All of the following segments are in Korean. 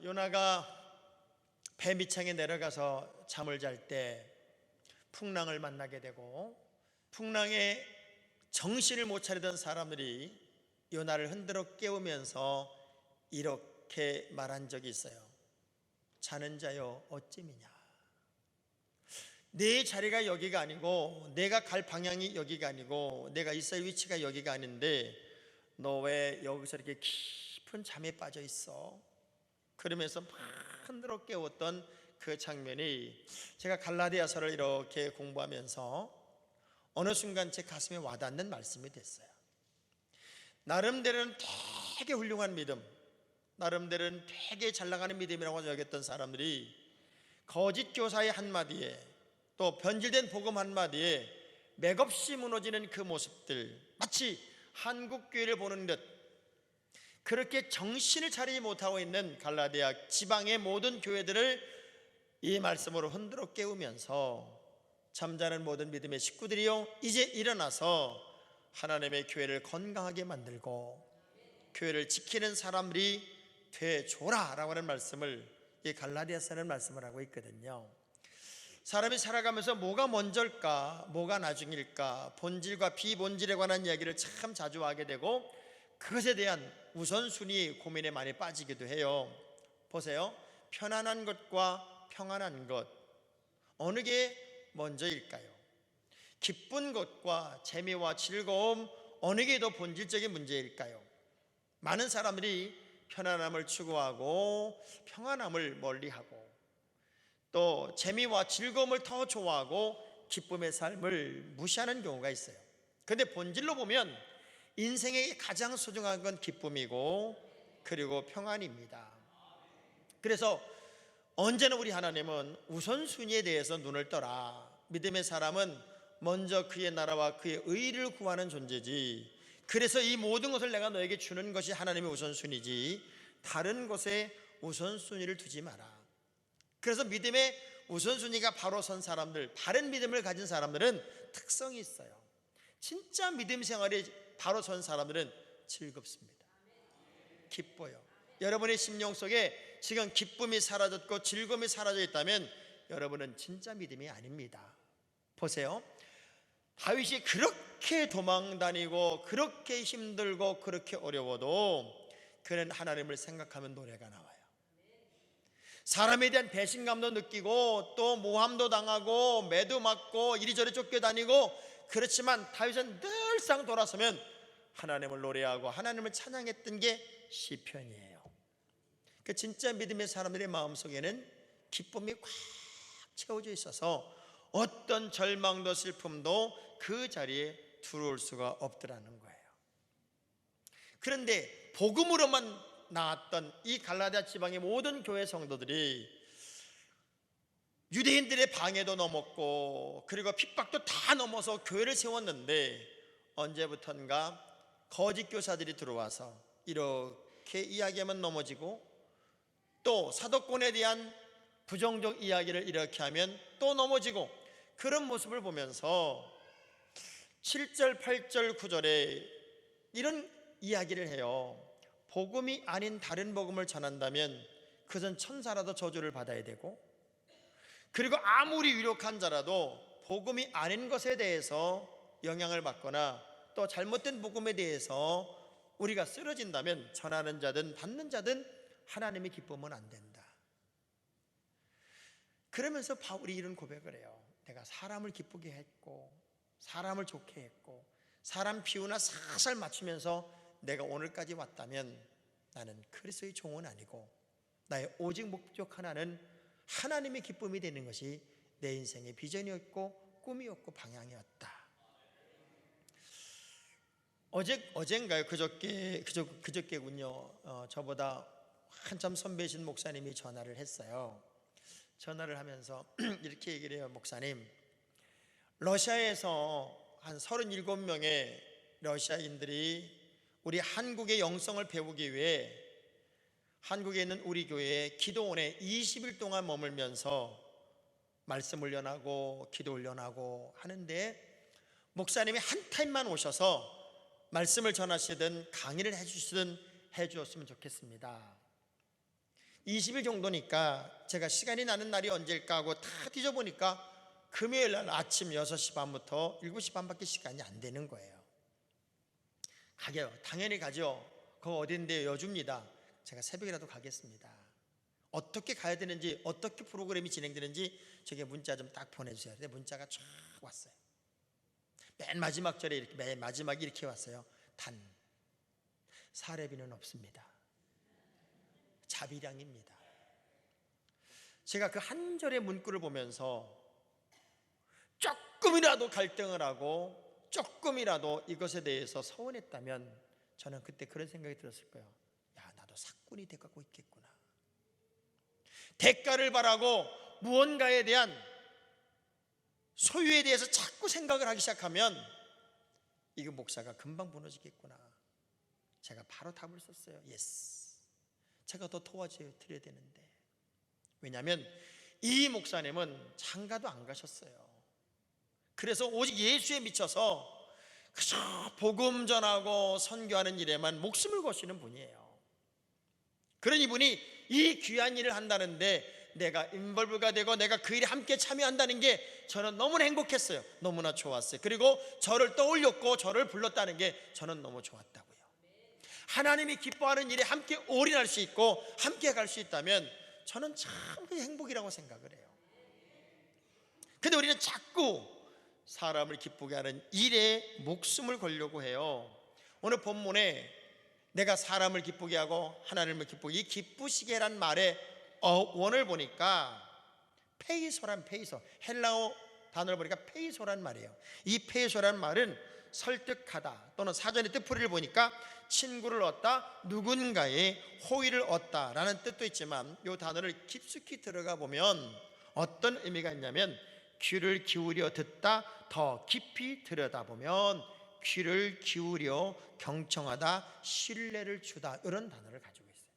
요나가 배 밑창에 내려가서 잠을 잘 때 풍랑을 만나게 되고, 풍랑에 정신을 못 차리던 사람들이 요나를 흔들어 깨우면서 이렇게 말한 적이 있어요. 자는 자여 어찌미냐, 내 자리가 여기가 아니고, 내가 갈 방향이 여기가 아니고, 내가 있을 위치가 여기가 아닌데 너 왜 여기서 이렇게 깊은 잠에 빠져 있어? 그러면서 막 흔들어 깨웠던 그 장면이, 제가 갈라디아서를 이렇게 공부하면서 어느 순간 제 가슴에 와닿는 말씀이 됐어요. 나름대로는 되게 훌륭한 믿음, 나름대로는 되게 잘 나가는 믿음이라고 여겼던 사람들이 거짓 교사의 한마디에, 또 변질된 복음 한마디에 맥없이 무너지는 그 모습들, 마치 한국 교회를 보는 듯 그렇게 정신을 차리지 못하고 있는 갈라디아 지방의 모든 교회들을 이 말씀으로 흔들어 깨우면서, 잠자는 모든 믿음의 식구들이요, 이제 일어나서 하나님의 교회를 건강하게 만들고 교회를 지키는 사람들이 되줘라 라고 하는 말씀을, 이 갈라디아서는 말씀을 하고 있거든요. 사람이 살아가면서 뭐가 먼저일까, 뭐가 나중일까, 본질과 비본질에 관한 이야기를 참 자주 하게 되고, 그것에 대한 우선순위 고민에 많이 빠지기도 해요. 보세요, 편안한 것과 평안한 것, 어느 게 먼저일까요? 기쁜 것과 재미와 즐거움, 어느 게 더 본질적인 문제일까요? 많은 사람들이 편안함을 추구하고 평안함을 멀리하고, 또 재미와 즐거움을 더 좋아하고 기쁨의 삶을 무시하는 경우가 있어요. 그런데 본질로 보면 인생에 가장 소중한 건 기쁨이고 그리고 평안입니다. 그래서 언제나 우리 하나님은 우선순위에 대해서 눈을 떠라. 믿음의 사람은 먼저 그의 나라와 그의 의를 구하는 존재지, 그래서 이 모든 것을 내가 너에게 주는 것이 하나님의 우선순위지 다른 것에 우선순위를 두지 마라. 그래서 믿음의 우선순위가 바로 선 사람들, 바른 믿음을 가진 사람들은 특성이 있어요. 진짜 믿음 생활이 바로 선 사람들은 즐겁습니다. 기뻐요. 여러분의 심령 속에 지금 기쁨이 사라졌고 즐거움이 사라져 있다면 여러분은 진짜 믿음이 아닙니다. 보세요, 다윗이 그렇게 도망다니고 그렇게 힘들고 그렇게 어려워도 그는 하나님을 생각하면 노래가 나와요. 사람에 대한 배신감도 느끼고 또 모함도 당하고 매도 맞고 이리저리 쫓겨다니고, 그렇지만 다윗은 늘상 돌아서면 하나님을 노래하고 하나님을 찬양했던 게 시편이에요. 그 진짜 믿음의 사람들의 마음속에는 기쁨이 꽉 채워져 있어서 어떤 절망도 슬픔도 그 자리에 들어올 수가 없더라는 거예요. 그런데 복음으로만 나왔던 이 갈라디아 지방의 모든 교회 성도들이 유대인들의 방해도 넘었고 그리고 핍박도 다 넘어서 교회를 세웠는데, 언제부턴가 거짓 교사들이 들어와서 이렇게 이야기하면 넘어지고, 또 사도권에 대한 부정적 이야기를 이렇게 하면 또 넘어지고, 그런 모습을 보면서 7절, 8절, 9절에 이런 이야기를 해요. 복음이 아닌 다른 복음을 전한다면 그것은 천사라도 저주를 받아야 되고, 그리고 아무리 유력한 자라도 복음이 아닌 것에 대해서 영향을 받거나 또 잘못된 복음에 대해서 우리가 쓰러진다면 전하는 자든 받는 자든 하나님의 기쁨은 안 된다. 그러면서 바울이 이런 고백을 해요. 내가 사람을 기쁘게 했고 사람을 좋게 했고 사람 비유나 살살 맞추면서 내가 오늘까지 왔다면 나는 그리스도의 종은 아니고 나의 오직 목적 하나는 하나님의 기쁨이 되는 것이 내 인생의 비전이었고 꿈이었고 방향이었다. 어젠가요? 그저께군요. 저보다 한참 선배신 목사님이 전화를 했어요. 전화를 하면서 이렇게 얘기를 해요. 목사님, 러시아에서 한 37명의 러시아인들이 우리 한국의 영성을 배우기 위해 한국에 있는 우리 교회에 기도원에 20일 동안 머물면서 말씀 훈련하고 기도 훈련하고 하는데, 목사님이 한 타임만 오셔서 말씀을 전하시든 강의를 해주시든 해주었으면 좋겠습니다. 20일 정도니까 제가 시간이 나는 날이 언제일까 하고 다 뒤져보니까 금요일 날 아침 6시 반부터 7시 반밖에 시간이 안 되는 거예요. 가게요. 당연히 가죠. 그거 어딘데요? 여주입니다. 제가 새벽이라도 가겠습니다. 어떻게 가야 되는지, 어떻게 프로그램이 진행되는지 저게 문자 좀 딱 보내주세요. 근데 문자가 쫙 왔어요. 맨 마지막 절에 이렇게, 맨 마지막에 이렇게 왔어요. 단 사례비는 없습니다. 자비량입니다. 제가 그 한 절의 문구를 보면서 조금이라도 갈등을 하고 조금이라도 이것에 대해서 서운했다면 저는 그때 그런 생각이 들었을 거예요. 야, 나도 사꾼이 돼가고 있겠구나. 대가를 바라고 무언가에 대한 소유에 대해서 자꾸 생각을 하기 시작하면 이거 목사가 금방 무너지겠구나. 제가 바로 답을 썼어요. 예스. 제가 더 도와드려야 되는데. 왜냐하면 이 목사님은 장가도 안 가셨어요. 그래서 오직 예수에 미쳐서 그저 복음 전하고 선교하는 일에만 목숨을 거시는 분이에요. 그런 이분이 이 귀한 일을 한다는데 내가 인벌브가 되고 내가 그 일에 함께 참여한다는 게 저는 너무나 행복했어요. 너무나 좋았어요. 그리고 저를 떠올렸고 저를 불렀다는 게 저는 너무 좋았다고요. 하나님이 기뻐하는 일에 함께 올인할 수 있고 함께 갈 수 있다면 저는 참 행복이라고 생각을 해요. 근데 우리는 자꾸 사람을 기쁘게 하는 일에 목숨을 걸려고 해요. 오늘 본문에 내가 사람을 기쁘게 하고 하나님을 기쁘게, 이 기쁘시게란 말의 원을 보니까 페이소란, 페이소, 헬라어 단어를 보니까 페이소란 말이에요. 이 페이소란 말은 설득하다 또는 사전의 뜻풀이를 보니까 친구를 얻다, 누군가의 호의를 얻다라는 뜻도 있지만 이 단어를 깊숙이 들어가 보면 어떤 의미가 있냐면 귀를 기울여 듣다, 더 깊이 들여다보면 귀를 기울여 경청하다, 신뢰를 주다, 이런 단어를 가지고 있어요.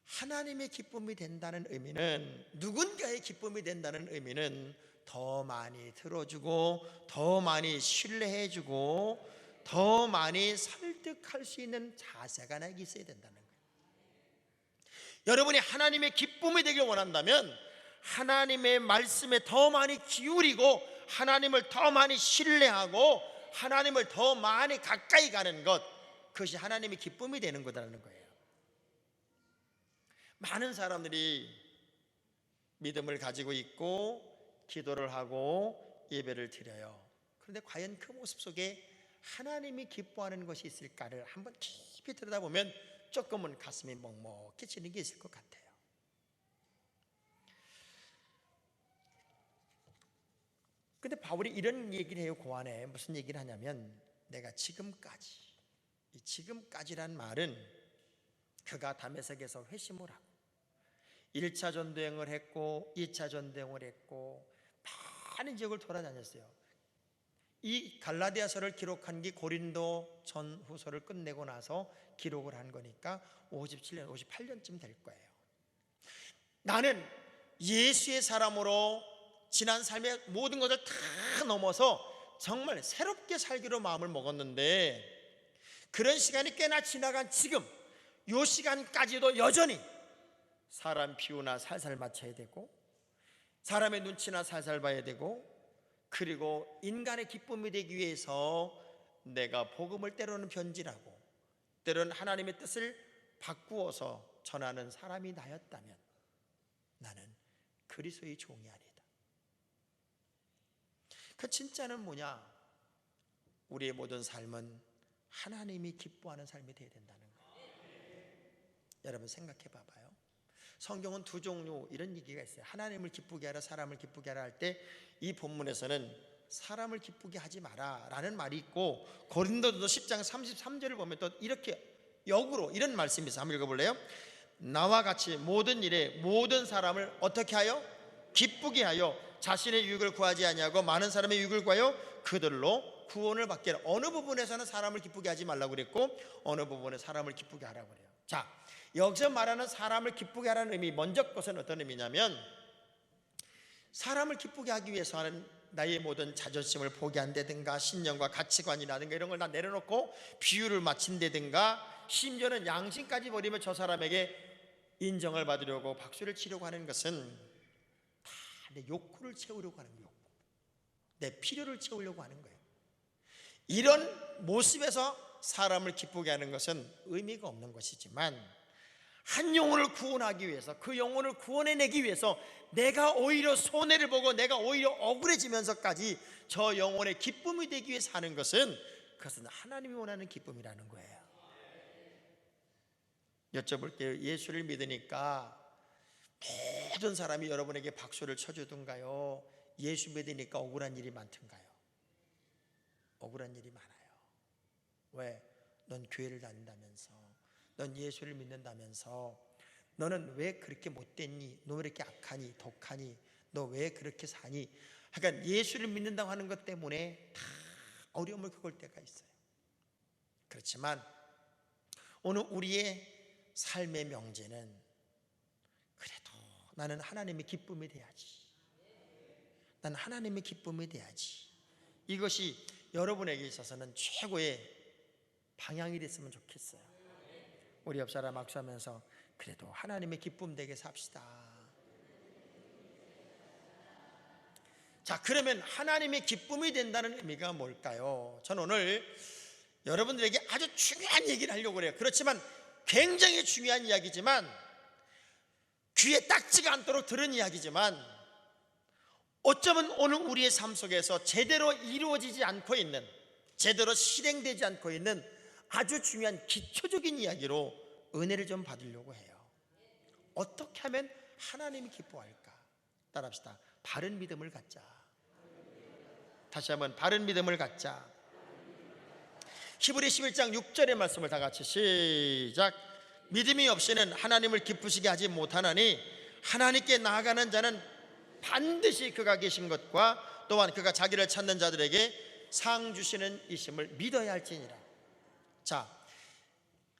하나님의 기쁨이 된다는 의미는, 누군가의 기쁨이 된다는 의미는 더 많이 들어주고 더 많이 신뢰해주고 더 많이 설득할 수 있는 자세가 나에게 있어야 된다는 거예요. 여러분이 하나님의 기쁨이 되길 원한다면 하나님의 말씀에 더 많이 기울이고 하나님을 더 많이 신뢰하고 하나님을 더 많이 가까이 가는 것, 그것이 하나님의 기쁨이 되는 거라는 거예요. 많은 사람들이 믿음을 가지고 있고 기도를 하고 예배를 드려요. 그런데 과연 그 모습 속에 하나님이 기뻐하는 것이 있을까를 한번 깊이 들여다보면 조금은 가슴이 먹먹해지는 게 있을 것 같아요. 근데 바울이 이런 얘기를 해요. 그 안에 무슨 얘기를 하냐면 내가 지금까지, 이 지금까지란 말은 그가 다메섹에서 회심을 하고 1차 전도행을 했고 2차 전도행을 했고 많은 지역을 돌아다녔어요. 이 갈라디아서를 기록한 게 고린도 전후서를 끝내고 나서 기록을 한 거니까 57년, 58년쯤 될 거예요. 나는 예수의 사람으로 지난 삶의 모든 것을 다 넘어서 정말 새롭게 살기로 마음을 먹었는데 그런 시간이 꽤나 지나간 지금 이 시간까지도 여전히 사람 비유나 살살 맞춰야 되고 사람의 눈치나 살살 봐야 되고 그리고 인간의 기쁨이 되기 위해서 내가 복음을 때로는 변질하고 때로는 하나님의 뜻을 바꾸어서 전하는 사람이 나였다면 나는 그리스도의 종이 아니다. 그 진짜는 뭐냐? 우리의 모든 삶은 하나님이 기뻐하는 삶이 되어야 된다는 거예요. 여러분 생각해 봐봐요. 성경은 두 종류 이런 얘기가 있어요. 하나님을 기쁘게 하라, 사람을 기쁘게 하라 할 때 이 본문에서는 사람을 기쁘게 하지 마라 라는 말이 있고 고린도전서 10장 33절을 보면 또 이렇게 역으로 이런 말씀이 있어요. 한번 읽어볼래요? 나와 같이 모든 일에 모든 사람을 어떻게 하여? 기쁘게 하여 자신의 유익을 구하지 아니하고 많은 사람의 유익을 구하여 그들로 구원을 받게 하라. 어느 부분에서는 사람을 기쁘게 하지 말라고 그랬고 어느 부분에 사람을 기쁘게 하라고 그래요. 자, 여기서 말하는 사람을 기쁘게 하라는 의미, 먼저 것은 어떤 의미냐면 사람을 기쁘게 하기 위해서 하는 나의 모든 자존심을 포기한다든가 신념과 가치관이라든가 이런 걸 다 내려놓고 비유를 맞춘다든가 심지어는 양심까지 버리며 저 사람에게 인정을 받으려고 박수를 치려고 하는 것은 다 내 욕구를 채우려고 하는 거예요. 내 필요를 채우려고 하는 거예요. 이런 모습에서 사람을 기쁘게 하는 것은 의미가 없는 것이지만, 한 영혼을 구원하기 위해서, 그 영혼을 구원해내기 위해서 내가 오히려 손해를 보고 내가 오히려 억울해지면서까지 저 영혼의 기쁨이 되기 위해서 하는 것은, 그것은 하나님이 원하는 기쁨이라는 거예요. 여쭤볼게요. 예수를 믿으니까 모든 사람이 여러분에게 박수를 쳐주든가요? 예수 믿으니까 억울한 일이 많던가요? 억울한 일이 많아요. 왜? 넌 교회를 다닌다면서, 넌 예수를 믿는다면서, 너는 왜 그렇게 못됐니? 너 왜 이렇게 악하니? 독하니? 너 왜 그렇게 사니? 그러니까 예수를 믿는다고 하는 것 때문에 다 어려움을 겪을 때가 있어요. 그렇지만 오늘 우리의 삶의 명제는, 그래도 나는 하나님의 기쁨이 돼야지, 나는 하나님의 기쁨이 돼야지, 이것이 여러분에게 있어서는 최고의 방향이 됐으면 좋겠어요. 우리 옆 사람 악수하면서 그래도 하나님의 기쁨 되게 삽시다. 자, 그러면 하나님의 기쁨이 된다는 의미가 뭘까요? 저는 오늘 여러분들에게 아주 중요한 얘기를 하려고 그래요. 그렇지만 굉장히 중요한 이야기지만, 귀에 딱지가 않도록 들은 이야기지만, 어쩌면 오늘 우리의 삶 속에서 제대로 이루어지지 않고 있는, 제대로 실행되지 않고 있는 아주 중요한 기초적인 이야기로 은혜를 좀 받으려고 해요. 어떻게 하면 하나님이 기뻐할까? 따라합시다. 바른 믿음을 갖자. 다시 한번, 바른 믿음을 갖자. 히브리 11장 6절의 말씀을 다 같이 시작. 믿음이 없이는 하나님을 기쁘시게 하지 못하나니 하나님께 나아가는 자는 반드시 그가 계신 것과 또한 그가 자기를 찾는 자들에게 상 주시는 이심을 믿어야 할지니라. 자,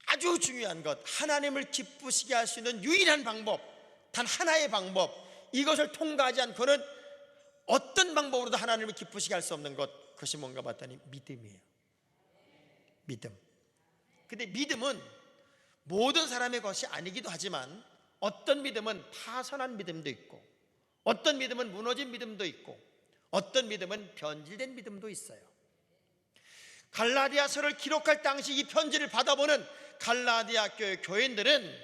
아주 중요한 것, 하나님을 기쁘시게 할 수 있는 유일한 방법, 단 하나의 방법, 이것을 통과하지 않고는 어떤 방법으로도 하나님을 기쁘시게 할 수 없는 것, 그것이 뭔가 봤더니 믿음이에요. 믿음. 근데 믿음은 모든 사람의 것이 아니기도 하지만, 어떤 믿음은 파선한 믿음도 있고, 어떤 믿음은 무너진 믿음도 있고, 어떤 믿음은 변질된 믿음도 있어요. 갈라디아서를 기록할 당시 이 편지를 받아보는 갈라디아 교회 교인들은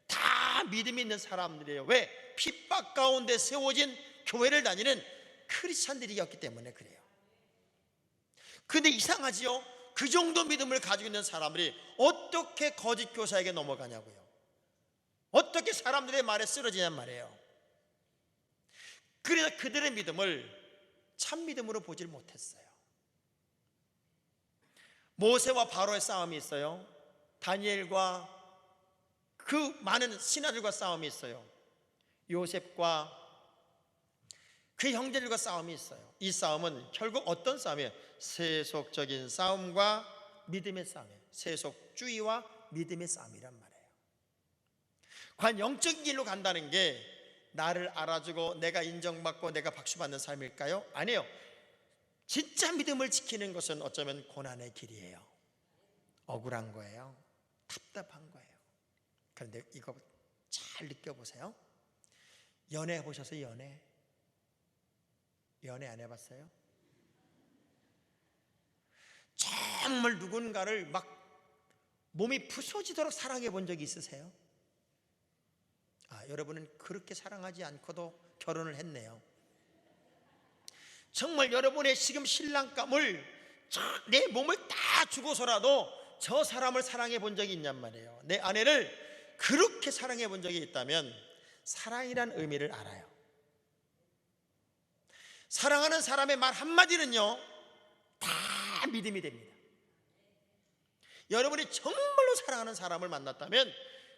다 믿음이 있는 사람들이에요. 왜? 핍박 가운데 세워진 교회를 다니는 크리스찬들이었기 때문에 그래요. 근데 이상하지요? 그 정도 믿음을 가지고 있는 사람들이 어떻게 거짓 교사에게 넘어가냐고요. 어떻게 사람들의 말에 쓰러지냔 말이에요. 그래서 그들의 믿음을 참 믿음으로 보질 못했어요. 모세와 바로의 싸움이 있어요. 다니엘과 그 많은 신하들과 싸움이 있어요. 요셉과 그 형제들과 싸움이 있어요. 이 싸움은 결국 어떤 싸움이에요? 세속적인 싸움과 믿음의 싸움이에요. 세속주의와 믿음의 싸움이란 말이에요. 과연 영적인 길로 간다는 게 나를 알아주고 내가 인정받고 내가 박수받는 삶일까요? 아니에요. 진짜 믿음을 지키는 것은 어쩌면 고난의 길이에요. 억울한 거예요. 답답한 거예요. 그런데 이거 잘 느껴보세요. 연애 해보셨어요? 연애 안 해봤어요? 정말 누군가를 막 몸이 부서지도록 사랑해 본 적이 있으세요? 여러분은 그렇게 사랑하지 않고도 결혼을 했네요. 정말 여러분의 지금 신랑감을, 내 몸을 다 주고서라도 저 사람을 사랑해 본 적이 있냔 말이에요. 내 아내를 그렇게 사랑해 본 적이 있다면 사랑이란 의미를 알아요. 사랑하는 사람의 말 한마디는요, 다 믿음이 됩니다. 여러분이 정말로 사랑하는 사람을 만났다면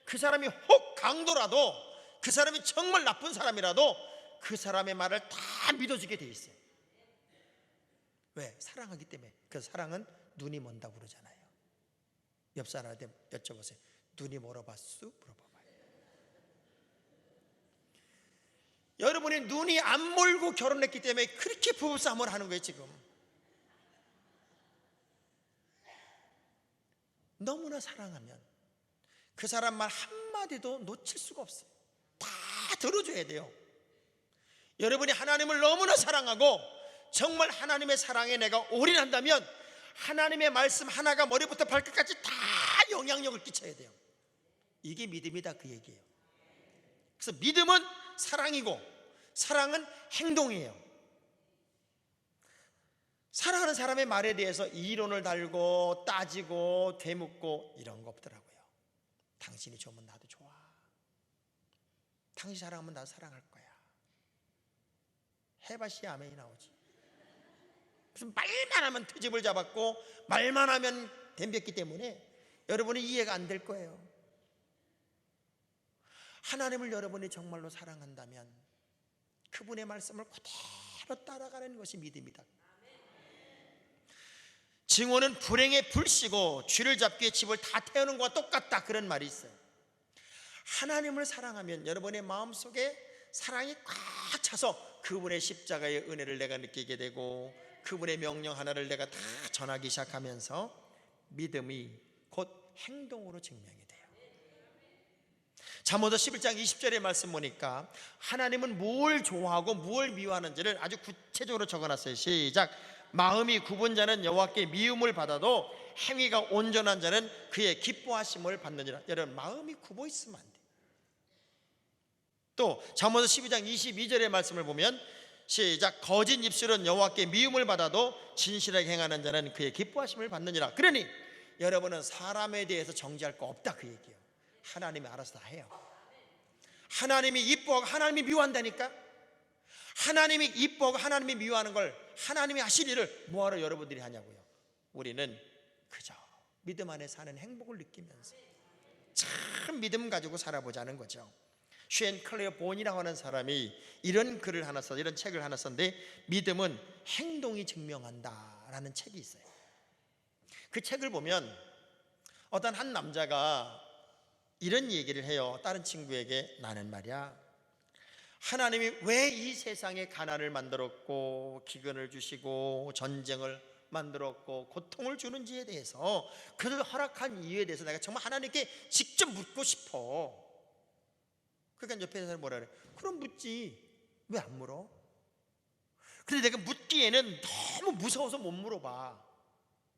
그 사람이 혹 강도라도, 그 사람이 정말 나쁜 사람이라도 그 사람의 말을 다 믿어주게 돼 있어요. 왜? 사랑하기 때문에. 그 사랑은 눈이 먼다고 그러잖아요. 옆 사람한테 여쭤보세요. 눈이 멀어봤수? 물어봐봐요. 여러분이 눈이 안 멀고 결혼했기 때문에 그렇게 부부싸움을 하는 거예요. 지금 너무나 사랑하면 그 사람 말 한마디도 놓칠 수가 없어요. 다 들어줘야 돼요. 여러분이 하나님을 너무나 사랑하고 정말 하나님의 사랑에 내가 올인한다면 하나님의 말씀 하나가 머리부터 발끝까지 다 영향력을 끼쳐야 돼요. 이게 믿음이다, 그 얘기예요. 그래서 믿음은 사랑이고 사랑은 행동이에요. 사랑하는 사람의 말에 대해서 이론을 달고 따지고 되묻고 이런 거 없더라고요. 당신이 좋으면 나도 좋아. 당신 사랑하면 나도 사랑할 거야. 해봐시 아멘이 나오지. 무슨 말만 하면 트집을 잡았고 말만 하면 덤볐기 때문에 여러분이 이해가 안 될 거예요. 하나님을 여러분이 정말로 사랑한다면 그분의 말씀을 그대로 따라가는 것이 믿음이다. 증오는 불행의 불씨고 쥐를 잡기에 집을 다 태우는 것과 똑같다, 그런 말이 있어요. 하나님을 사랑하면 여러분의 마음속에 사랑이 꽉 차서 그분의 십자가의 은혜를 내가 느끼게 되고 그분의 명령 하나를 내가 다 전하기 시작하면서 믿음이 곧 행동으로 증명이 돼요. 잠언서 11장 20절의 말씀 보니까 하나님은 뭘 좋아하고 뭘 미워하는지를 아주 구체적으로 적어놨어요. 시작. 마음이 굽은 자는 여호와께 미움을 받아도 행위가 온전한 자는 그의 기뻐하심을 받느니라. 여러분, 마음이 굽어 있으면 안 돼요. 또 잠언서 12장 22절의 말씀을 보면 시작. 거짓 입술은 여호와께 미움을 받아도 진실하게 행하는 자는 그의 기뻐하심을 받느니라. 그러니 여러분은 사람에 대해서 정죄할 거 없다, 그 얘기예요. 하나님이 알아서 다 해요. 하나님이 이뻐하고 하나님이 미워한다니까. 하나님이 이뻐하고 하나님이 미워하는 걸 하나님이 하실 일을 뭐하러 여러분들이 하냐고요. 우리는 그저 믿음 안에 사는 행복을 느끼면서 참 믿음 가지고 살아보자는 거죠. 쉔 클레어 본이라고 하는 사람이 이런 글을 하나 써, 이런 책을 하나 썼는데 믿음은 행동이 증명한다라는 책이 있어요. 그 책을 보면 어떤 한 남자가 이런 얘기를 해요. 다른 친구에게, 나는 말이야, 하나님이 왜 이 세상에 가난을 만들었고 기근을 주시고 전쟁을 만들었고 고통을 주는지에 대해서, 그를 허락한 이유에 대해서 내가 정말 하나님께 직접 묻고 싶어. 그러니까 옆에 사람이 뭐라 그래? 그럼 묻지, 왜 안 물어? 근데 내가 묻기에는 너무 무서워서 못 물어봐.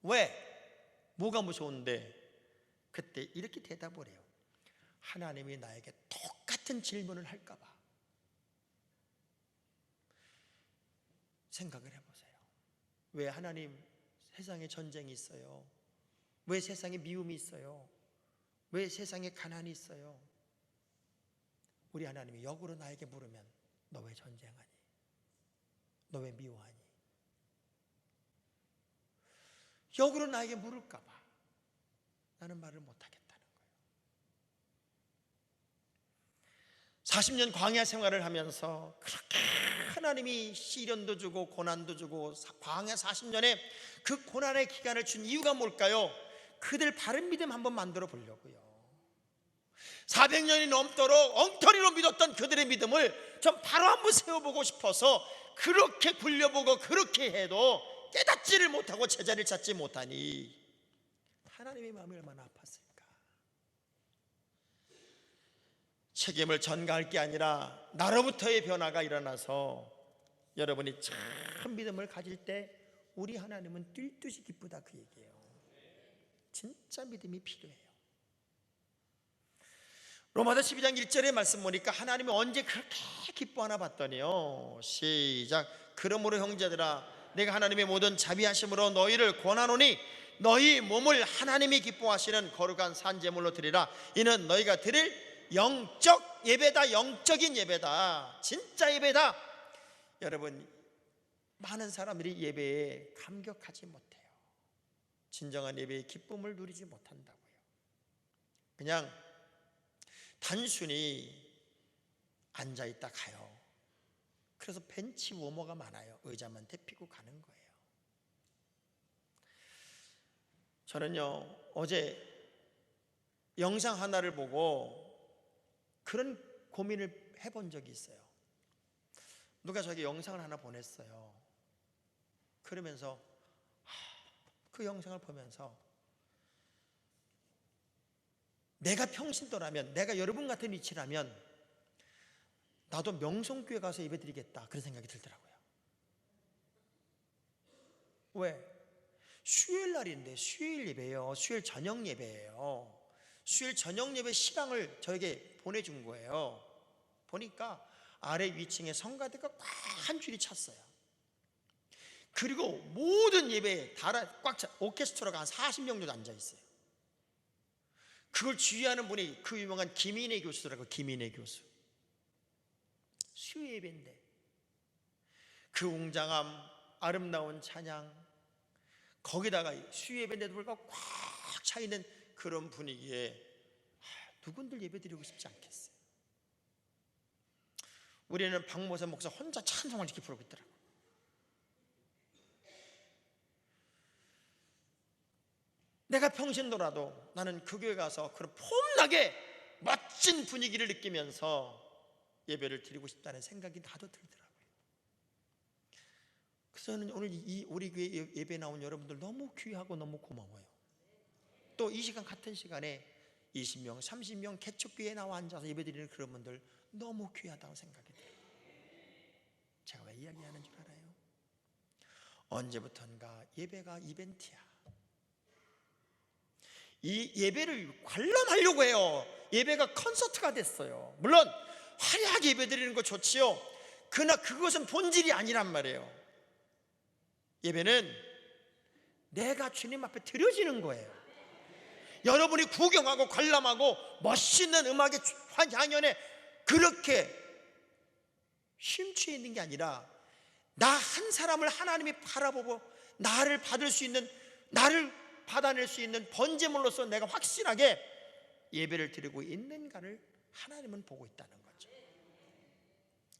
왜? 뭐가 무서운데? 그때 이렇게 대답을 해요. 하나님이 나에게 똑같은 질문을 할까 봐. 생각을 해보세요. 왜 하나님 세상에 전쟁이 있어요? 왜 세상에 미움이 있어요? 왜 세상에 가난이 있어요? 우리 하나님이 역으로 나에게 물으면 너 왜 전쟁하니? 너 왜 미워하니? 역으로 나에게 물을까 봐 나는 말을 못하겠다는 거예요. 40년 광야 생활을 하면서 그렇게 하나님이 시련도 주고 고난도 주고 광야 40년에 그 고난의 기간을 준 이유가 뭘까요? 그들 바른 믿음 한번 만들어 보려고요. 400년이 넘도록 엉터리로 믿었던 그들의 믿음을 좀 바로 한번 세워보고 싶어서 그렇게 굴려보고 그렇게 해도 깨닫지를 못하고 제자리를 찾지 못하니 하나님의 마음이 얼마나 아팠을까. 책임을 전가할 게 아니라 나로부터의 변화가 일어나서 여러분이 참 믿음을 가질 때 우리 하나님은 뛸 듯이 기쁘다, 그 얘기예요. 진짜 믿음이 필요해요. 로마서 12장 1절의 말씀 보니까 하나님이 언제 그렇게 기뻐하나 봤더니요, 시작. 그러므로 형제들아, 내가 하나님의 모든 자비하심으로 너희를 권하노니 너희 몸을 하나님이 기뻐하시는 거룩한 산제물로 드리라. 이는 너희가 드릴 영적 예배다. 영적인 예배다. 진짜 예배다. 여러분, 많은 사람들이 예배에 감격하지 못해요. 진정한 예배의 기쁨을 누리지 못한다고요. 그냥 단순히 앉아있다 가요. 그래서 벤치 워머가 많아요. 의자만 대피고 가는 거예요. 저는요, 어제 영상 하나를 보고 그런 고민을 해본 적이 있어요. 누가 저에게 영상을 하나 보냈어요. 그러면서 그 영상을 보면서 내가 평신도라면, 내가 여러분 같은 위치라면 나도 명성교회 가서 예배드리겠다, 그런 생각이 들더라고요. 왜? 수요일 날인데, 수요일 예배예요. 수요일 저녁 예배예요. 수요일 저녁 예배 시간을 저에게 보내준 거예요. 보니까 아래 위층에 성가대가 꽉 한 줄이 찼어요. 그리고 모든 예배에 꽉 차, 오케스트라가 한 40명 정도 앉아 있어요. 그걸 지휘하는 분이 그 유명한 김인혜 교수더라고요. 김인혜 교수. 수요 예배인데 그 웅장함, 아름다운 찬양, 거기다가 수요 예배인데도 불구하고 꽉 차 있는 그런 분위기에 누군들 예배 드리고 싶지 않겠어요? 우리는 박모세 목사 혼자 찬송을 이렇게 부르고 있더라고요. 내가 평신도라도 나는 그 교회 가서 그런 폼나게 멋진 분위기를 느끼면서 예배를 드리고 싶다는 생각이 나도 들더라고요. 그래서 저는 오늘 우리 교회 예배 나온 여러분들 너무 귀하고 너무 고마워요. 또 이 시간 같은 시간에 20명, 30명 개척교회에 나와 앉아서 예배 드리는 그런 분들 너무 귀하다고 생각이 들어요. 제가 왜 이야기하는 줄 알아요? 언제부턴가 예배가 이벤트야. 이 예배를 관람하려고 해요. 예배가 콘서트가 됐어요. 물론 화려하게 예배 드리는 거 좋지요. 그러나 그것은 본질이 아니란 말이에요. 예배는 내가 주님 앞에 드려지는 거예요. 여러분이 구경하고 관람하고 멋있는 음악의 향연에 그렇게 심취해 있는 게 아니라 나 한 사람을 하나님이 바라보고 나를 받을 수 있는, 나를 받아낼 수 있는 번제물로서 내가 확실하게 예배를 드리고 있는가를 하나님은 보고 있다는 거죠.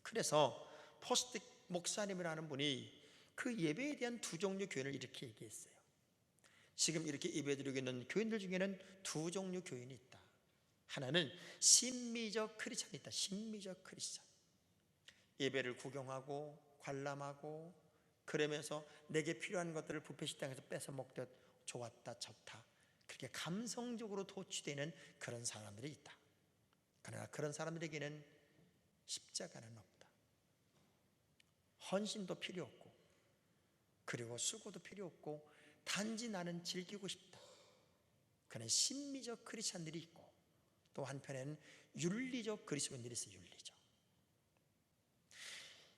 그래서 포스틱 목사님이라는 분이 그 예배에 대한 두 종류 교인을 이렇게 얘기했어요. 지금 이렇게 예배드리고 있는 교인들 중에는 두 종류 교인이 있다. 하나는 심미적 크리스찬이 있다. 심미적 크리스찬. 예배를 구경하고 관람하고 그러면서 내게 필요한 것들을 뷔페 식당에서 뺏어 먹듯 좋았다 좋다 그렇게 감성적으로 도취되는 그런 사람들이 있다. 그러나 그런 사람들에게는 십자가는 없다. 헌신도 필요 없고 그리고 수고도 필요 없고 단지 나는 즐기고 싶다. 그런 심미적 크리스찬들이 있고 또 한편에는 윤리적 그리스도인들이 있어요. 윤리적.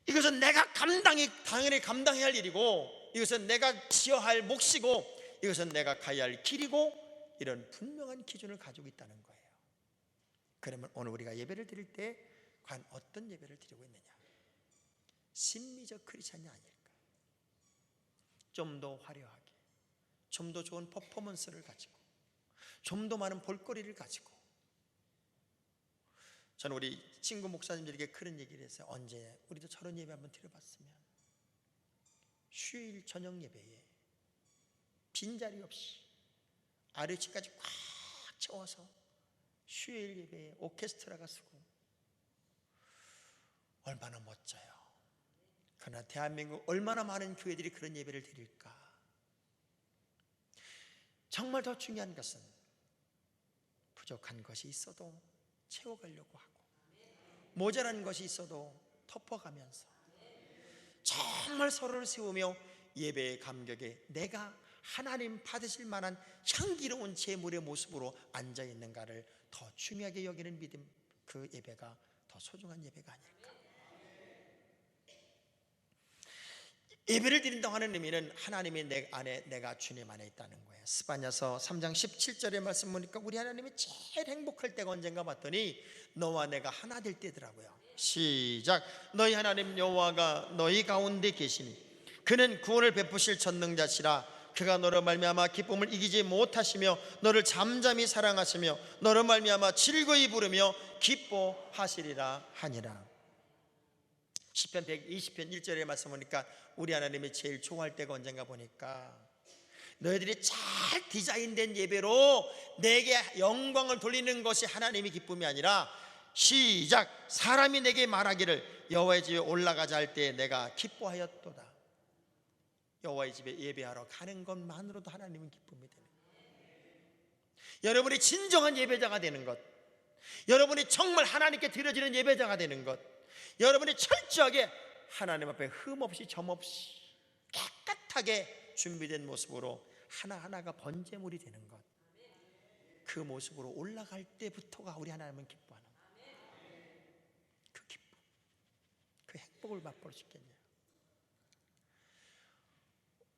이것은 내가 당연히 감당해야 할 일이고 이것은 내가 지어야 할 몫이고 이것은 내가 가야 할 길이고 이런 분명한 기준을 가지고 있다는 거예요. 그러면 오늘 우리가 예배를 드릴 때 과연 어떤 예배를 드리고 있느냐? 심미적 크리스찬이 아닐까? 좀 더 화려하게, 좀 더 좋은 퍼포먼스를 가지고, 좀 더 많은 볼거리를 가지고. 저는 우리 친구 목사님들에게 그런 얘기를 했어요. 언제 우리도 저런 예배 한번 드려봤으면. 수요일 저녁 예배에 빈자리 없이 아래층까지 꽉 채워서 수요일 예배에 오케스트라가 쓰고 얼마나 멋져요. 그러나 대한민국 얼마나 많은 교회들이 그런 예배를 드릴까? 정말 더 중요한 것은 부족한 것이 있어도 채워가려고 하고 모자란 것이 있어도 덮어가면서 정말 서로를 세우며 예배의 감격에 내가 하나님 받으실 만한 향기로운 제물의 모습으로 앉아있는가를 더 중요하게 여기는 믿음, 그 예배가 더 소중한 예배가 아닐까. 예배를 드린다고 하는 의미는 하나님이 내 안에, 내가 주님 안에 있다는 거예요. 스바냐서 3장 17절의 말씀 보니까 우리 하나님이 제일 행복할 때가 언젠가 봤더니 너와 내가 하나 될 때더라고요. 시작. 너희 하나님 여호와가 너희 가운데 계시니 그는 구원을 베푸실 전능자시라. 그가 너로 말미암아 기쁨을 이기지 못하시며 너를 잠잠히 사랑하시며 너로 말미암아 즐거이 부르며 기뻐하시리라 하니라. 시편 120편 1절에 말씀 보니까 우리 하나님이 제일 좋아할 때가 언젠가 보니까 너희들이 잘 디자인된 예배로 내게 영광을 돌리는 것이 하나님의 기쁨이 아니라 시작. 사람이 내게 말하기를 여호와의 집에 올라가자 할 때 내가 기뻐하였도다. 여호와의 집에 예배하러 가는 것만으로도 하나님은 기쁨이 되는 거예요. 여러분이 진정한 예배자가 되는 것, 여러분이 정말 하나님께 드려지는 예배자가 되는 것, 여러분이 철저하게 하나님 앞에 흠없이 점없이 깨끗하게 준비된 모습으로 하나하나가 번제물이 되는 것, 그 모습으로 올라갈 때부터가 우리 하나님은 기뻐하는 거예요. 그 기쁨, 그 행복을 맛볼 수 있겠냐.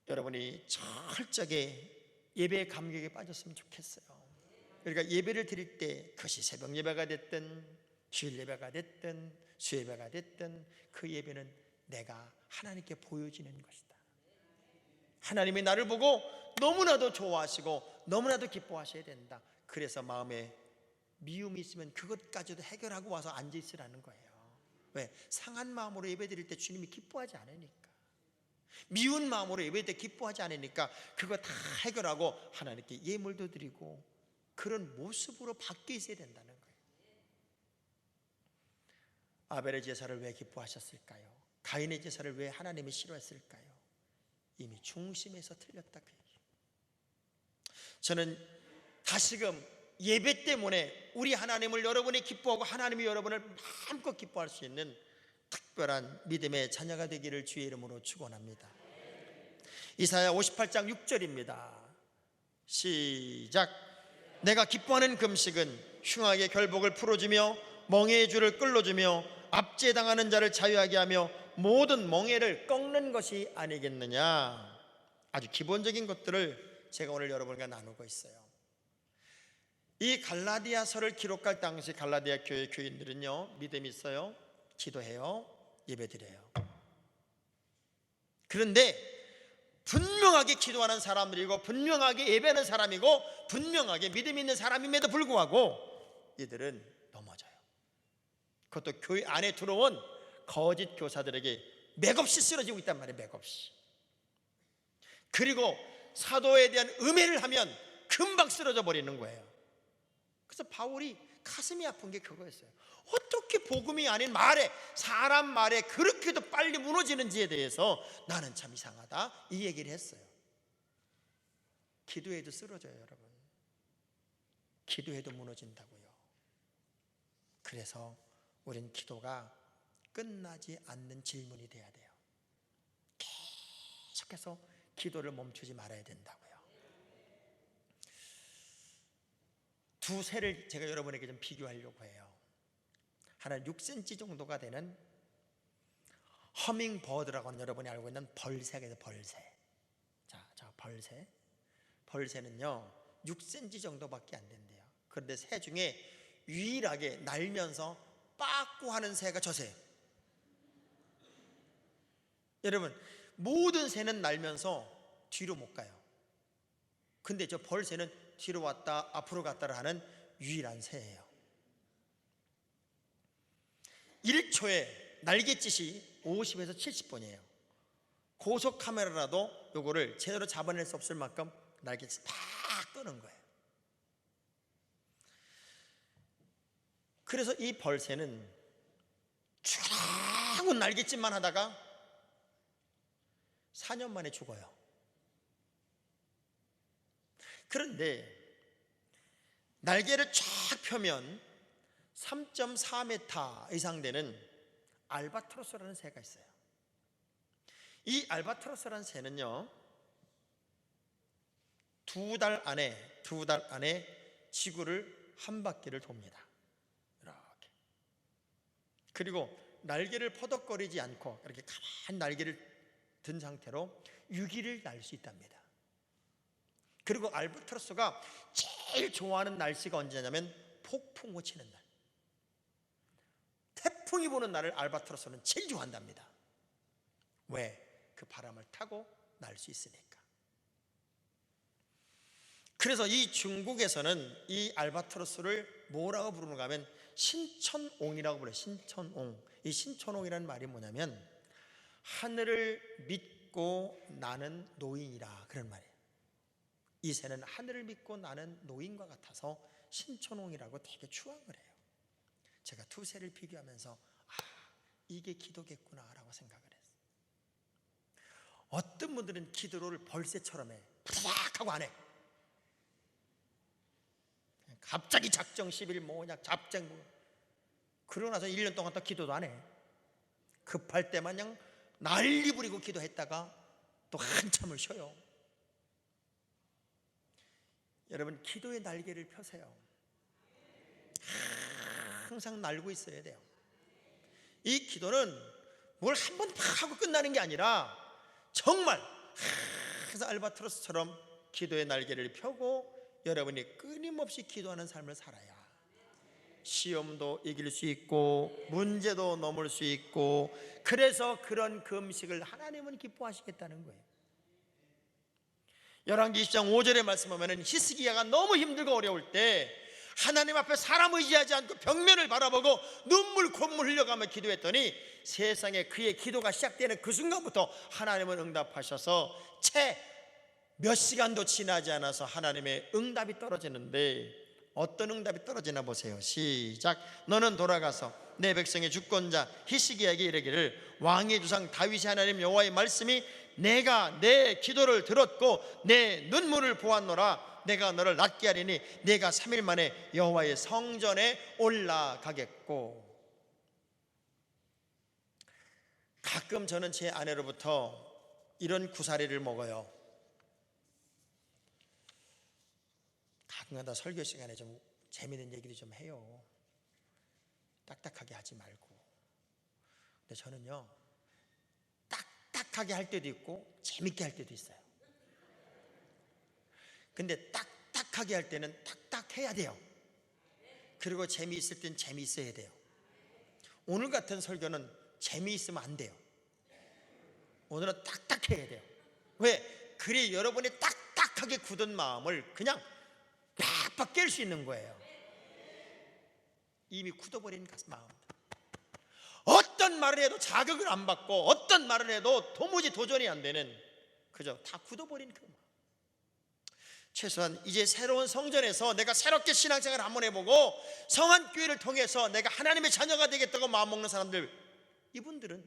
여러분이 철저하게 예배의 감격에 빠졌으면 좋겠어요. 그러니까 예배를 드릴 때 그것이 새벽 예배가 됐든 주일 예배가 됐든 수예배가 됐든 그 예배는 내가 하나님께 보여지는 것이다. 하나님이 나를 보고 너무나도 좋아하시고 너무나도 기뻐하셔야 된다. 그래서 마음에 미움이 있으면 그것까지도 해결하고 와서 앉아있으라는 거예요. 왜? 상한 마음으로 예배드릴 때 주님이 기뻐하지 않으니까. 미운 마음으로 예배 때 기뻐하지 않으니까 그거 다 해결하고 하나님께 예물도 드리고 그런 모습으로 바뀌어 있어야 된다는 거예요. 아벨의 제사를 왜 기뻐하셨을까요? 가인의 제사를 왜 하나님이 싫어했을까요? 이미 중심에서 틀렸다 그 얘기예요. 저는 다시금 예배 때문에 우리 하나님을 여러분이 기뻐하고 하나님이 여러분을 마음껏 기뻐할 수 있는 특별한 믿음의 자녀가 되기를 주의 이름으로 축원합니다. 이사야 58장 6절입니다. 시작. 내가 기뻐하는 금식은 흉악의 결복을 풀어주며 멍에의 줄을 끌어주며 압제당하는 자를 자유하게 하며 모든 멍에를 꺾는 것이 아니겠느냐. 아주 기본적인 것들을 제가 오늘 여러분과 나누고 있어요. 이 갈라디아서를 기록할 당시 갈라디아 교회 교인들은요, 믿음이 있어요, 기도해요, 예배드려요. 그런데 분명하게 기도하는 사람들이고 분명하게 예배하는 사람이고 분명하게 믿음 있는 사람임에도 불구하고 이들은 넘어져요. 그것도 교회 안에 들어온 거짓 교사들에게 맥없이 쓰러지고 있단 말이에요. 맥없이. 그리고 사도에 대한 음해를 하면 금방 쓰러져 버리는 거예요. 그래서 바울이 가슴이 아픈 게 그거였어요. 어떻게 복음이 아닌 말에, 사람 말에 그렇게도 빨리 무너지는지에 대해서 나는 참 이상하다, 이 얘기를 했어요. 기도해도 쓰러져요, 여러분. 기도해도 무너진다고요. 그래서 우린 기도가 끝나지 않는 질문이 돼야 돼요. 계속해서 기도를 멈추지 말아야 된다고요. 두 새를 제가 여러분에게 좀 비교하려고 해요. 하나는 6cm 정도가 되는 허밍버드라고 하는, 여러분이 알고 있는 벌새가 있어요. 벌새. 자, 벌새. 벌새는요 6cm 정도밖에 안 된대요. 그런데 새 중에 유일하게 날면서 빠꾸 하는 새가 저 새예요. 여러분, 모든 새는 날면서 뒤로 못 가요. 근데 저 벌새는 뒤로 왔다 앞으로 갔다를 하는 유일한 새예요. 1초에 날갯짓이 50에서 70번이에요. 고속 카메라라도 요거를 제대로 잡아낼 수 없을 만큼 날갯짓 팍 떠는 거예요. 그래서 이 벌새는 쭉 날갯짓만 하다가 4년 만에 죽어요. 그런데 날개를 쫙 펴면 3.4m 이상 되는 알바트로스라는 새가 있어요. 이 알바트로스라는 새는요 2달 안에 지구를 한 바퀴를 돕니다. 이렇게. 그리고 날개를 퍼덕거리지 않고 이렇게 가만히 날개를 든 상태로 6일을 날 수 있답니다. 그리고 알바트로스가 제일 좋아하는 날씨가 언제냐면 폭풍우 치는 날, 태풍이 부는 날을 알바트로스는 제일 좋아한답니다. 왜? 그 바람을 타고 날 수 있으니까. 그래서 이 중국에서는 이 알바트로스를 뭐라고 부르는가 하면 신천옹이라고 불러요. 신천옹. 이 신천옹이라는 말이 뭐냐면 하늘을 믿고 나는 노인이라, 그런 말이에요. 이 새는 하늘을 믿고 나는 노인과 같아서 신천옹이라고 되게 추앙을 해요. 제가 두세를 비교하면서 이게 기도겠구나라고 생각을 했어요. 어떤 분들은 기도를 벌새처럼 해. 부닥하고 안 해. 갑자기 작정 10일 뭐냐 잡정 그러고 나서 1년 동안 또 기도도 안 해. 급할 때 마냥 난리 부리고 기도했다가 또 한참을 쉬어요. 여러분, 기도의 날개를 펴세요. 항상 날고 있어야 돼요. 이 기도는 뭘 한 번 하고 끝나는 게 아니라 정말 항상 알바트로스처럼 기도의 날개를 펴고 여러분이 끊임없이 기도하는 삶을 살아야 시험도 이길 수 있고 문제도 넘을 수 있고, 그래서 그런 금식을 하나님은 기뻐하시겠다는 거예요. 열왕기 20장 5절에 말씀하면 히스기야가 너무 힘들고 어려울 때 하나님 앞에 사람 의지하지 않고 벽면을 바라보고 눈물 콧물 흘려가며 기도했더니 세상에 그의 기도가 시작되는 그 순간부터 하나님은 응답하셔서 채 몇 시간도 지나지 않아서 하나님의 응답이 떨어지는데, 어떤 응답이 떨어지나 보세요. 시작. 너는 돌아가서 내 백성의 주권자 히스기야에게 이르기를 왕의 주상 다윗이 하나님 여호와의 말씀이 내가 내 기도를 들었고 내 눈물을 보았노라. 내가 너를 낫게 하리니 내가 3일 만에 여호와의 성전에 올라가겠고. 가끔 저는 제 아내로부터 이런 구사리를 먹어요. 가끔가다 설교 시간에 좀 재미있는 얘기를 좀 해요. 딱딱하게 하지 말고. 근데 저는요, 딱딱하게 할 때도 있고 재밌게 할 때도 있어요. 근데 딱딱하게 할 때는 딱딱해야 돼요. 그리고 재미있을 땐 재미있어야 돼요. 오늘 같은 설교는 재미있으면 안 돼요. 오늘은 딱딱해야 돼요. 왜? 그래 여러분의 딱딱하게 굳은 마음을 그냥 팍팍 깰 수 있는 거예요. 이미 굳어버린 마음. 어떤 말을 해도 자극을 안 받고 어떤 말을 해도 도무지 도전이 안 되는, 그죠? 다 굳어버린 그 마음. 최소한 이제 새로운 성전에서 내가 새롭게 신앙생활을 한번 해보고 성안교회를 통해서 내가 하나님의 자녀가 되겠다고 마음먹는 사람들, 이분들은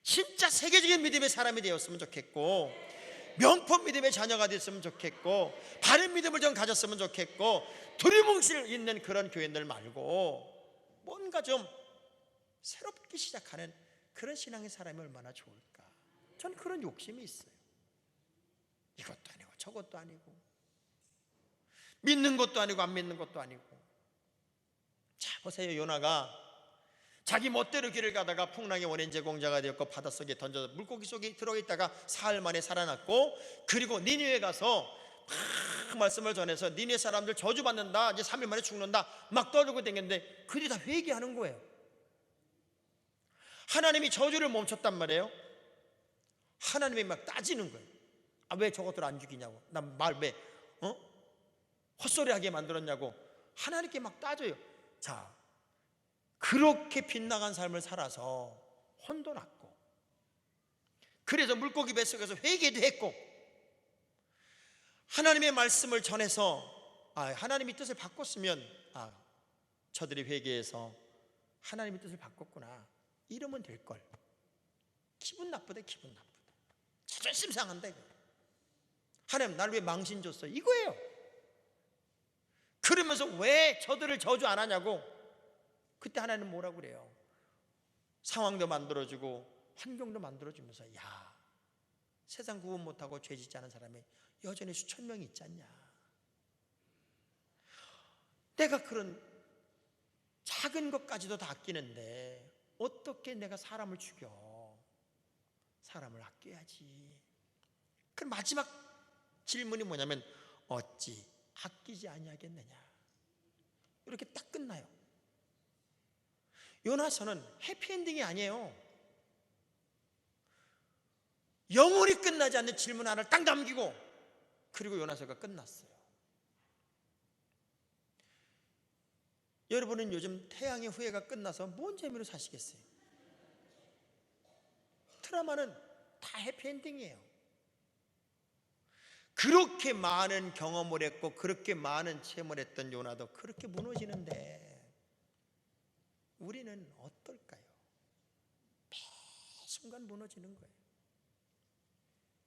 진짜 세계적인 믿음의 사람이 되었으면 좋겠고 명품 믿음의 자녀가 됐으면 좋겠고 바른 믿음을 좀 가졌으면 좋겠고 두리뭉실 있는 그런 교인들 말고 뭔가 좀 새롭게 시작하는 그런 신앙의 사람이 얼마나 좋을까. 전 그런 욕심이 있어요. 이것도 아니고 저것도 아니고 믿는 것도 아니고 안 믿는 것도 아니고. 자 보세요. 요나가 자기 멋대로 길을 가다가 풍랑의 원인 제공자가 되었고 바닷속에 던져서 물고기 속에 들어가 있다가 사흘 만에 살아났고, 그리고 니느웨에 가서 막 말씀을 전해서 니느웨 사람들 저주받는다, 이제 3일 만에 죽는다 막 떠들고 다녔는데 그들이 다 회개하는 거예요. 하나님이 저주를 멈췄단 말이에요. 하나님이 막 따지는 거예요. 왜 저것들 안 죽이냐고, 난 말 왜 헛소리하게 만들었냐고 하나님께 막 따져요. 자, 그렇게 빗나간 삶을 살아서 혼도 났고, 그래서 물고기 뱃속에서 회개도 했고, 하나님의 말씀을 전해서 하나님의 뜻을 바꿨으면 저들이 회개해서 하나님의 뜻을 바꿨구나 이러면 될걸. 기분 나쁘다. 기분 나쁘다. 자존심 상한다. 하나님 날 왜 망신 줬어 이거예요. 그러면서 왜 저들을 저주 안 하냐고. 그때 하나님 뭐라고 그래요? 상황도 만들어주고 환경도 만들어주면서 야, 세상 구분 못하고 죄 짓지 않은 사람이 여전히 수천 명이 있지 않냐. 내가 그런 작은 것까지도 다 아끼는데 어떻게 내가 사람을 죽여. 사람을 아껴야지. 그 마지막 질문이 뭐냐면 어찌 아끼지 아니하겠느냐. 이렇게 딱 끝나요. 요나서는 해피엔딩이 아니에요. 영원히 끝나지 않는 질문 하나를 딱 남기고 그리고 요나서가 끝났어요. 여러분은 요즘 태양의 후예가 끝나서 뭔 재미로 사시겠어요? 드라마는 다 해피엔딩이에요. 그렇게 많은 경험을 했고 그렇게 많은 체험을 했던 요나도 그렇게 무너지는데 순간 무너지는 거예요.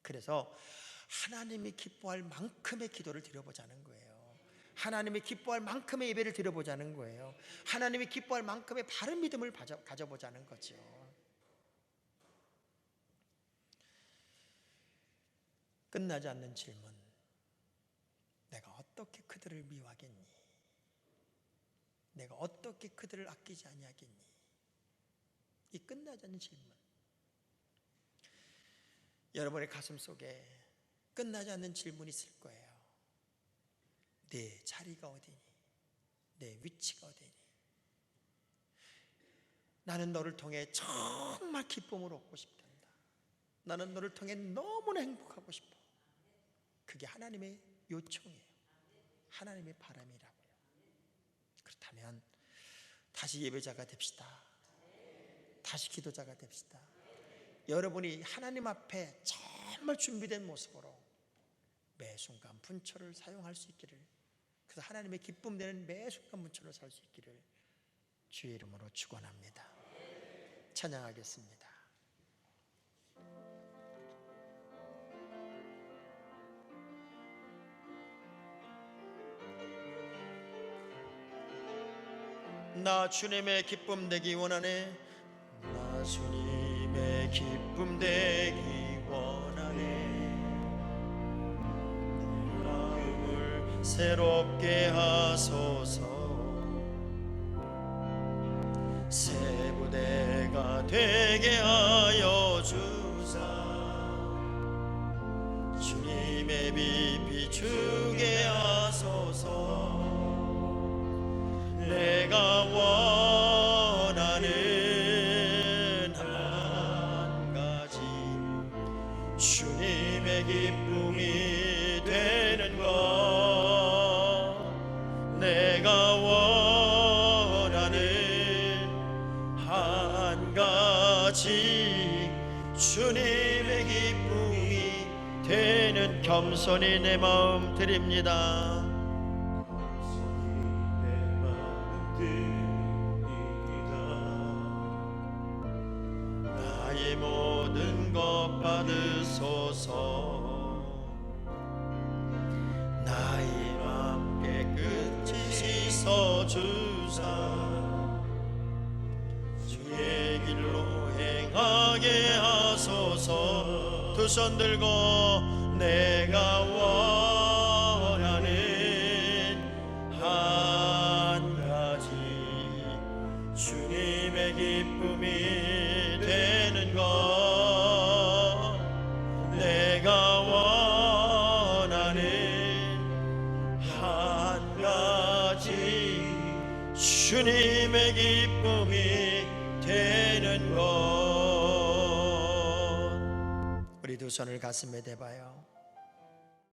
그래서 하나님이 기뻐할 만큼의 기도를 드려보자는 거예요. 하나님이 기뻐할 만큼의 예배를 드려보자는 거예요. 하나님이 기뻐할 만큼의 바른 믿음을 가져보자는 거죠. 끝나지 않는 질문. 내가 어떻게 그들을 미워하겠니? 내가 어떻게 그들을 아끼지 아니하겠니? 이 끝나지 않는 질문. 여러분의 가슴 속에 끝나지 않는 질문이 있을 거예요. 내 자리가 어디니? 내 위치가 어디니? 나는 너를 통해 정말 기쁨을 얻고 싶단다. 나는 너를 통해 너무나 행복하고 싶어. 그게 하나님의 요청이에요. 하나님의 바람이라고요. 그렇다면 다시 예배자가 됩시다. 다시 기도자가 됩시다. 여러분이 하나님 앞에 정말 준비된 모습으로 매 순간 분초를 사용할 수 있기를, 그래서 하나님의 기쁨 되는 매 순간 분초를 살 수 있기를 주의 이름으로 축원합니다. 찬양하겠습니다. 나 주님의 기쁨 되기 원하네. 나 주님의 기쁨 되기 원하네. 내 마음을 새롭게 하소서. 새 부대가 되게 하여 주사. 주님의 빛 비추게 하소서. 내가 원하는 한 가지, 주님의 기쁨이 되는 것. 내가 원하는 한 가지, 주님의 기쁨이 되는. 겸손히 내 마음 드립니다. 모든 것 받으소서. 나의 맘 깨끗이 씻어주사. 주의 길로 행하게 하소서. 두 손 들고 내가 원하는 한 가지, 주님의 기쁨이 되는 것. 내가 원하는 한 가지, 주님의 기쁨이 되는 것. 우리 두 손을 가슴에 대봐요.